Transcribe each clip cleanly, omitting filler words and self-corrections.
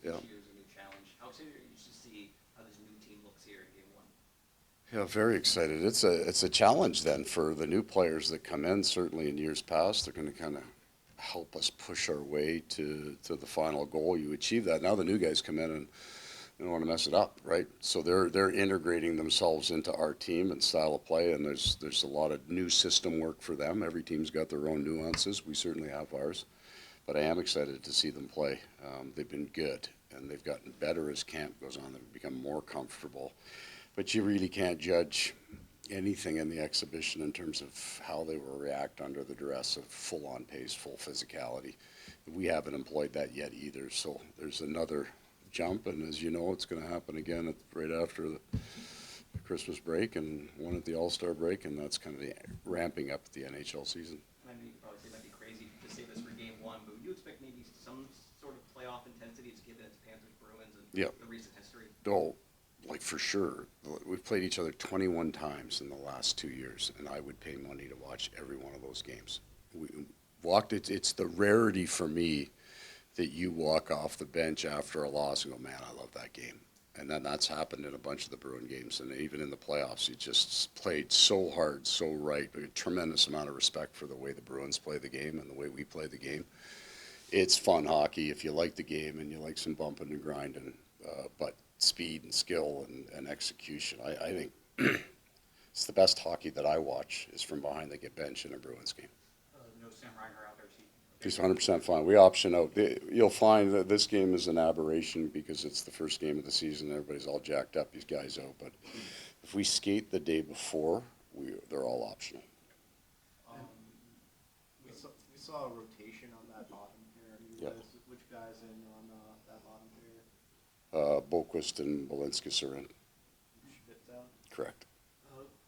Yeah. Each year is a new challenge. How excited are you to see how this new team looks here in game one? Yeah, very excited. It's a challenge then for the new players that come in. Certainly in years past, they're going to kind of help us push our way to the final goal. You achieve that. Now the new guys come in and they don't want to mess it up, right? So they're integrating themselves into our team and style of play, and there's a lot of new system work for them. Every team's got their own nuances. We certainly have ours, but I am excited to see them play. They've been good, and they've gotten better as camp goes on. They've become more comfortable, but you really can't judge anything in the exhibition in terms of how they will react under the duress of full-on pace, full physicality. We haven't employed that yet either, so there's another jump, and as you know, it's going to happen again right after the Christmas break and one at the All-Star break, and that's kind of the ramping up the NHL season. I mean, you could probably say it might be crazy to say this for game one, but would you expect maybe some sort of playoff intensity just given it's Panthers Bruins and the recent history? Oh, like for sure. We've played each other 21 times in the last 2 years, and I would pay money to watch every one of those games. It's the rarity for me that you walk off the bench after a loss and go, man, I love that game. And then that's happened in a bunch of the Bruin games, and even in the playoffs, he just played so hard, so right. A tremendous amount of respect for the way the Bruins play the game and the way we play the game. It's fun hockey if you like the game and you like some bumping and grinding, but speed and skill and execution. I think it's the best hockey that I watch is from behind the bench in a Bruins game. No Sam Reinhart out there. He's 100% fine. We option out. You'll find that this game is an aberration because it's the first game of the season. Everybody's all jacked up. These guys out. But if we skate the day before, they're all optional. We saw a rotation on that bottom pair. Which guys in on that bottom pair? Boquist and Balinskis are in. Correct.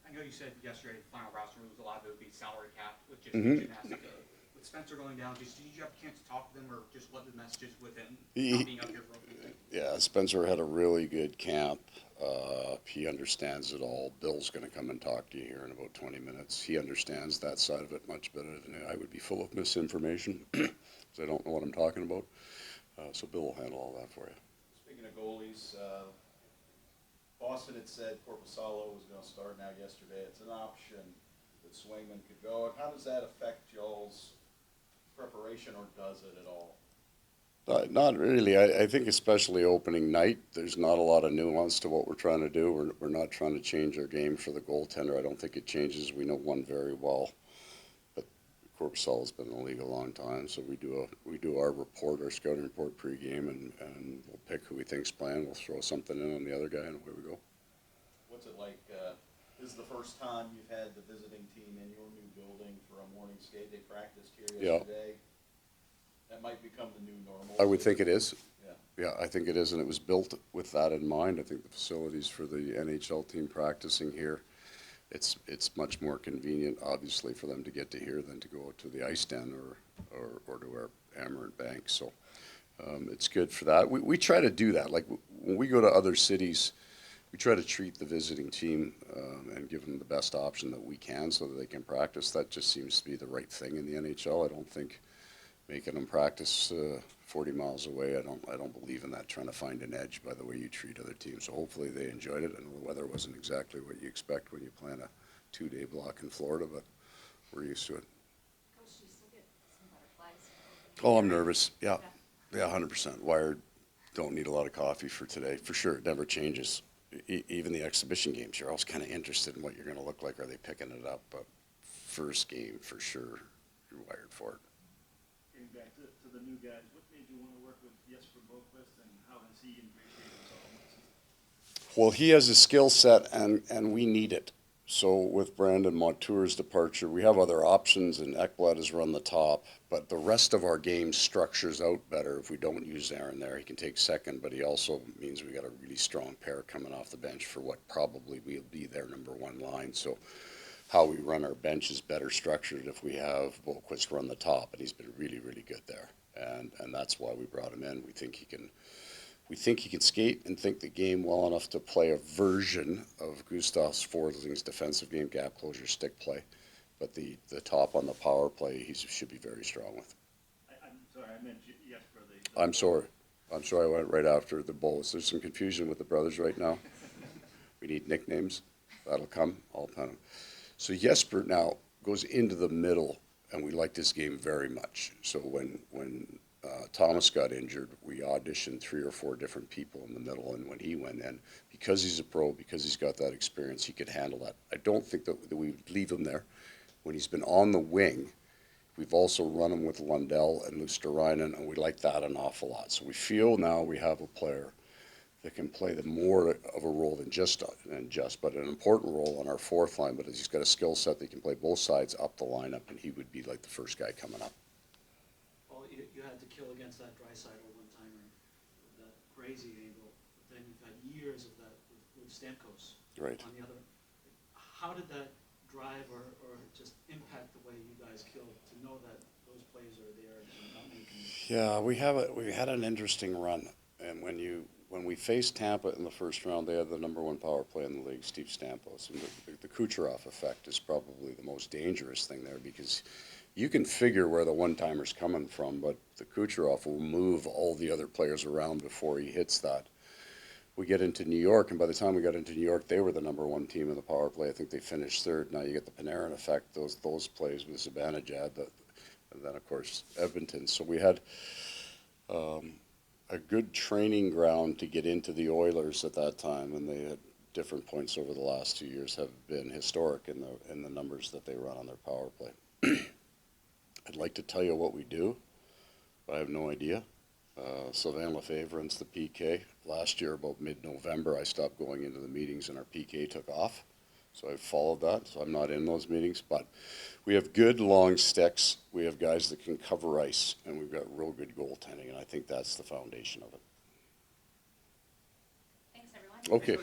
I know you said yesterday the final roster moves, a lot of it would be salary cap with just gymnastics. With Spencer going down, did you have a chance to talk to them or just what the messages with him not being up here for a week? Yeah, Spencer had a really good camp. He understands it all. Bill's going to come and talk to you here in about 20 minutes. He understands that side of it much better than I would be full of misinformation because I don't know what I'm talking about. So Bill will handle all that for you. Speaking of goalies, Boston had said Korpisalo was going to start now yesterday. It's an option that Swayman could go. How does that affect y'all's preparation, or does it at all? Not really. I think especially opening night, there's not a lot of nuance to what we're trying to do. We're not trying to change our game for the goaltender. I don't think it changes. We know one very well. But Korpisalo's been in the league a long time, so we do our report, our scouting report pregame, and we'll pick who we think's playing. We'll throw something in on the other guy, and away we go. What's it like? This is the first time you've had the visiting team in your new building for a morning skate. They practiced here yesterday. That might become the new normal. I would think it is. Yeah, I think it is, and it was built with that in mind. I think the facilities for the NHL team practicing here, it's much more convenient, obviously, for them to get to here than to go to the ice den or to our Amerant Bank. So it's good for that. We try to do that. Like when we go to other cities, we try to treat the visiting team and give them the best option that we can so that they can practice. That just seems to be the right thing in the NHL. I don't think making them practice 40 miles away, I don't believe in that, trying to find an edge by the way you treat other teams. So hopefully they enjoyed it, and the weather wasn't exactly what you expect when you plan a 2-day block in Florida, but we're used to it. Coach, do you still get some butterflies? Oh, I'm nervous. Yeah, 100%. Wired, don't need a lot of coffee for today. For sure, it never changes. Even the exhibition games, you're always kind of interested in what you're going to look like. Are they picking it up? But first game, for sure, you're wired for it. Getting back to the new guys, what made you want to work with Jesper Boquist, and how has he ingratiated himself? Well, he has a skill set, and we need it. So with Brandon Montour's departure, we have other options, and Ekblad has run the top. But the rest of our game structures out better if we don't use Aaron there. He can take second, but he also means we got a really strong pair coming off the bench for what probably will be their number one line. So how we run our bench is better structured if we have Boquist run the top, and he's been really, really good there. And that's why we brought him in. We think he can skate and think the game well enough to play a version of Gustav Forsling's defensive game, gap closure, stick play. But the top on the power play, he should be very strong with. I'm sorry, I meant Jesper. I'm sorry. I'm sorry, I went right after the Bulls. There's some confusion with the brothers right now. We need nicknames. That'll come. I'll pen them. So Jesper now goes into the middle, and we like this game very much. So when Thomas got injured, we auditioned 3 or 4 different people in the middle, and when he went in, because he's a pro, because he's got that experience, he could handle that. I don't think that we would leave him there. When he's been on the wing, we've also run him with Lundell and Luosterainen, and we like that an awful lot. So we feel now we have a player that can play the more of a role than but an important role on our fourth line. But he's got a skill set that he can play both sides up the lineup, and he would be like the first guy coming up. Well, you had to kill against that Draisaitl one-timer with that crazy angle, but then you've had years of that with Stamkos. Right. On the other, how did that drive or just impact the way you guys killed to know that those plays are there and not making? Yeah, we had an interesting run, and when we faced Tampa in the first round, they had the #1 power play in the league, Steve Stamkos, and the Kucherov effect is probably the most dangerous thing there, because you can figure where the one-timer's coming from, but the Kucherov will move all the other players around before he hits that. We get into New York, and by the time we got into New York, they were the #1 team in the power play. I think they finished 3rd. Now you get the Panarin effect, those plays with Zibanejad, and then, of course, Edmonton. So we had a good training ground to get into the Oilers at that time, and they had different points over the last 2 years have been historic in the numbers that they run on their power play. I'd like to tell you what we do, but I have no idea. Sylvain Lefebvre runs the PK. Last year, about mid-November, I stopped going into the meetings and our PK took off. So I followed that, so I'm not in those meetings. But we have good long sticks. We have guys that can cover ice, and we've got real good goaltending, and I think that's the foundation of it. Thanks, everyone. Okay.